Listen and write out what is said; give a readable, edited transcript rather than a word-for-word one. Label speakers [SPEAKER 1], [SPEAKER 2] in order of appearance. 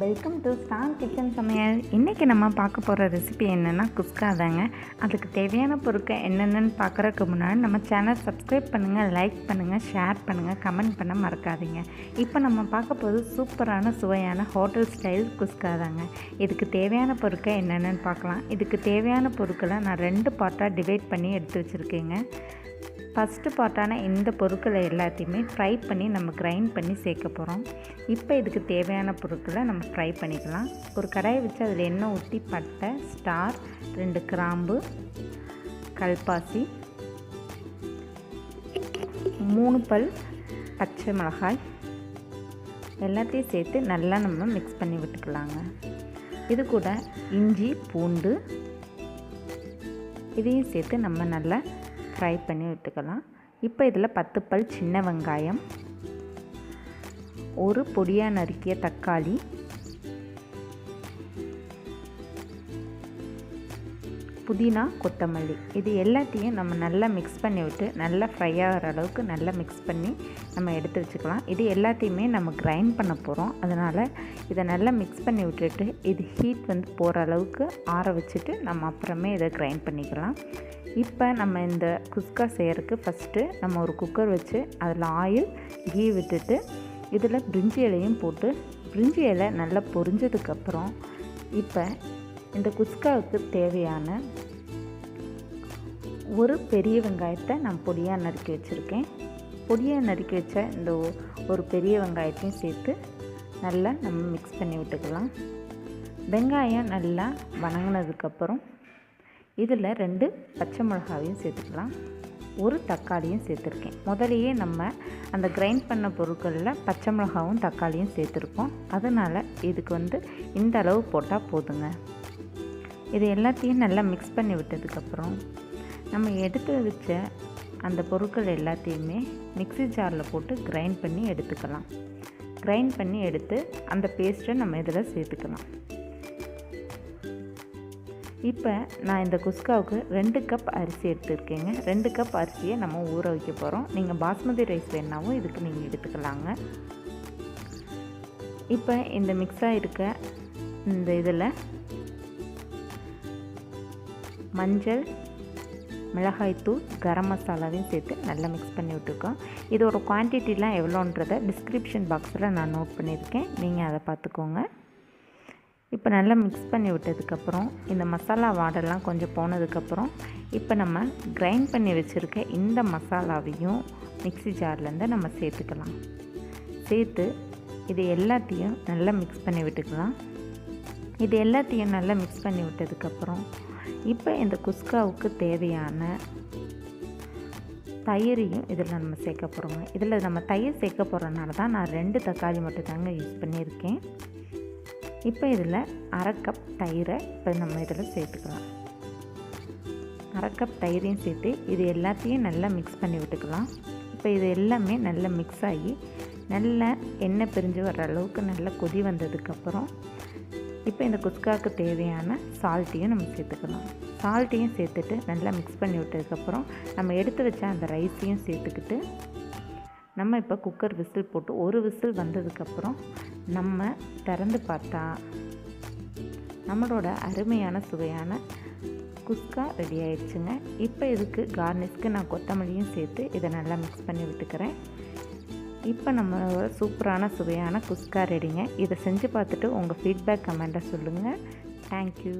[SPEAKER 1] Welcome to star kitchen சமையல். இன்றைக்கி நம்ம பார்க்க போகிற ரெசிபி என்னென்னா குஸ்கா தாங்க. அதுக்கு தேவையான பொருட்கள் என்னென்னு பார்க்குறதுக்கு முன்னாடி நம்ம சேனல் சப்ஸ்கிரைப் பண்ணுங்கள், லைக் பண்ணுங்கள், ஷேர் பண்ணுங்கள், கமெண்ட் பண்ண மறக்காதீங்க. இப்போ நம்ம பார்க்க போது சூப்பரான சுவையான ஹோட்டல் ஸ்டைல் குஸ்கா தாங்க. இதுக்கு தேவையான பொருட்கள் என்னென்னு பார்க்கலாம். இதுக்கு தேவையான பொருட்களை நான் 2 பார்ட்டாக டிவைட் பண்ணி எடுத்து வச்சுருக்கேங்க. ஃபஸ்ட்டு பார்ட்டான இந்த பொருட்களை எல்லாத்தையுமே ஃப்ரை பண்ணி நம்ம கிரைண்ட் பண்ணி சேர்க்க போகிறோம். இப்போ இதுக்கு தேவையான பொருட்களை நம்ம ஃப்ரை பண்ணிக்கலாம். ஒரு கடாயை வச்சு அதில் எண்ணெய் ஊற்றி பட்டை, ஸ்டார், 2 கிராம்பு, கல்பாசி, 3 பல் பச்சை மிளகாய் எல்லாத்தையும் சேர்த்து நல்லா நம்ம மிக்ஸ் பண்ணி விட்டுக்கலாங்க. இது கூட இஞ்சி, பூண்டு இதையும் சேர்த்து நம்ம நல்லா ஃப்ரை பண்ணி விட்டுக்கலாம். இப்போ இதில் 10 பல் சின்ன வெங்காயம், ஒரு பொடியாக நறுக்கிய தக்காளி, புதினா, கொத்தமல்லி இது எல்லாத்தையும் நம்ம நல்லா மிக்ஸ் பண்ணி விட்டு நல்லா ஃப்ரை ஆகிற அளவுக்கு நல்லா மிக்ஸ் பண்ணி நம்ம எடுத்து வச்சுக்கலாம். இது எல்லாத்தையுமே நம்ம கிரைண்ட் பண்ண போகிறோம். அதனால் இதை நல்லா மிக்ஸ் பண்ணி விட்டுட்டு இது ஹீட் போகிற அளவுக்கு ஆற வச்சுட்டு நம்ம அப்புறமே இதை கிரைண்ட் பண்ணிக்கலாம். இப்போ நம்ம இந்த குஸ்கா செய்கிறதுக்கு ஃபஸ்ட்டு நம்ம ஒரு குக்கர் வச்சு அதில் ஆயில், கீ விட்டுட்டு இதில் பிரிஞ்சி இலையும் போட்டு பிரிஞ்சி இலை நல்லா பொரிஞ்சதுக்கப்புறம் இப்போ இந்த குஸ்காவுக்கு தேவையான ஒரு பெரிய வெங்காயத்தை நான் பொடியாக நறுக்கி வச்சுருக்கேன். பொடியாக நறுக்கி வச்ச இந்த ஒரு பெரிய வெங்காயத்தையும் சேர்த்து நல்லா நம்ம மிக்ஸ் பண்ணி விட்டுக்கலாம். வெங்காயம் நல்லா வணங்கினதுக்கப்புறம் இதில் 2 பச்சை மிளகாவையும் சேர்த்துக்கலாம். ஒரு தக்காளியும் சேர்த்துருக்கேன். முதலையே நம்ம அந்த கிரைண்ட் பண்ண பொருட்களில் பச்சை மிளகாவும் தக்காளியும் சேர்த்துருக்கோம். அதனால் இதுக்கு இந்த அளவு போட்டால் போதுங்க. இது எல்லாத்தையும் நல்லா மிக்ஸ் பண்ணி விட்டதுக்கப்புறம் நம்ம எடுத்து வச்ச அந்த பொருட்கள் எல்லாத்தையுமே மிக்ஸி ஜாரில் போட்டு கிரைண்ட் பண்ணி எடுத்துக்கலாம். கிரைண்ட் பண்ணி எடுத்து அந்த பேஸ்ட்டை நம்ம இதில் சேர்த்துக்கலாம். இப்போ நான் இந்த குஸ்காவுக்கு 2 கப் அரிசி எடுத்துருக்கேங்க. 2 கப் அரிசியை நம்ம ஊற வைக்க போகிறோம். நீங்கள் பாஸ்மதி ரைஸ் வேணாவும் இதுக்கு நீங்கள் எடுத்துக்கலாங்க. இப்போ இந்த மிக்ஸாக இருக்க இந்த இதில் மஞ்சள், மிளகாய்த்தூள், கரம் மசாலாவையும் சேர்த்து நல்லா மிக்ஸ் பண்ணி விட்டுருக்கோம். இதோட குவான்டிட்டிலாம் எவ்வளோன்றதை டிஸ்கிரிப்ஷன் பாக்ஸில் நான் நோட் பண்ணியிருக்கேன், நீங்கள் அதை பார்த்துக்கோங்க. இப்போ நல்லா மிக்ஸ் பண்ணி விட்டதுக்கப்புறம் இந்த மசாலா வாடெல்லாம் கொஞ்சம் போனதுக்கப்புறம் இப்போ நம்ம கிரைண்ட் பண்ணி வச்சுருக்க இந்த மசாலாவையும் மிக்ஸி ஜார்லேருந்து நம்ம சேர்த்துக்கலாம். சேர்த்து இது எல்லாத்தையும் நல்லா மிக்ஸ் பண்ணி விட்டுக்கலாம். இது எல்லாத்தையும் நல்லா மிக்ஸ் பண்ணி விட்டதுக்கப்புறம் இப்போ இந்த குஸ்காவுக்கு தேவையான தயிரையும் இதில் நம்ம சேர்க்க போகிறோங்க. இதில் நம்ம தயிர் சேர்க்க போகிறனால தான் நான் 2 தக்காளி மட்டும் தாங்க யூஸ் பண்ணியிருக்கேன். இப்போ இதில் 1/2 கப் தயிரை இப்போ நம்ம இதில் சேர்த்துக்கலாம். 1/2 கப் தயிரையும் சேர்த்து இது எல்லாத்தையும் நல்லா மிக்ஸ் பண்ணி விட்டுக்கலாம். இப்போ இது எல்லாமே நல்லா மிக்ஸ் ஆகி நல்லா எண்ணெய் பிரிஞ்சு வர அளவுக்கு நல்லா கொதி வந்ததுக்கப்புறம் இப்போ இந்த குஸ்காவுக்கு தேவையான சால்ட்டையும் நம்ம சேர்த்துக்கலாம். சால்ட்டையும் சேர்த்துட்டு நல்லா மிக்ஸ் பண்ணி விட்டதுக்கப்புறம் நம்ம எடுத்து வச்ச அந்த ரைஸையும் சேர்த்துக்கிட்டு நம்ம இப்போ குக்கர் விசில் போட்டு ஒரு விசில் வந்ததுக்கப்புறம் நம்ம திறந்து பார்த்தா நம்மளோட அருமையான சுவையான குஸ்கா ரெடி ஆயிடுச்சுங்க. இப்போ இதுக்கு கார்னிஷ்க்கு நான் கொத்தமல்லியும் சேர்த்து இதை நல்லா மிக்ஸ் பண்ணி விட்டுக்கிறேன். இப்போ நம்மளோட சூப்பரான சுவையான குஸ்கா ரெடிங்க. இதை செஞ்சு பார்த்துட்டு உங்கள் ஃபீட்பேக் கமெண்ட்டை சொல்லுங்கள். தேங்க்யூ.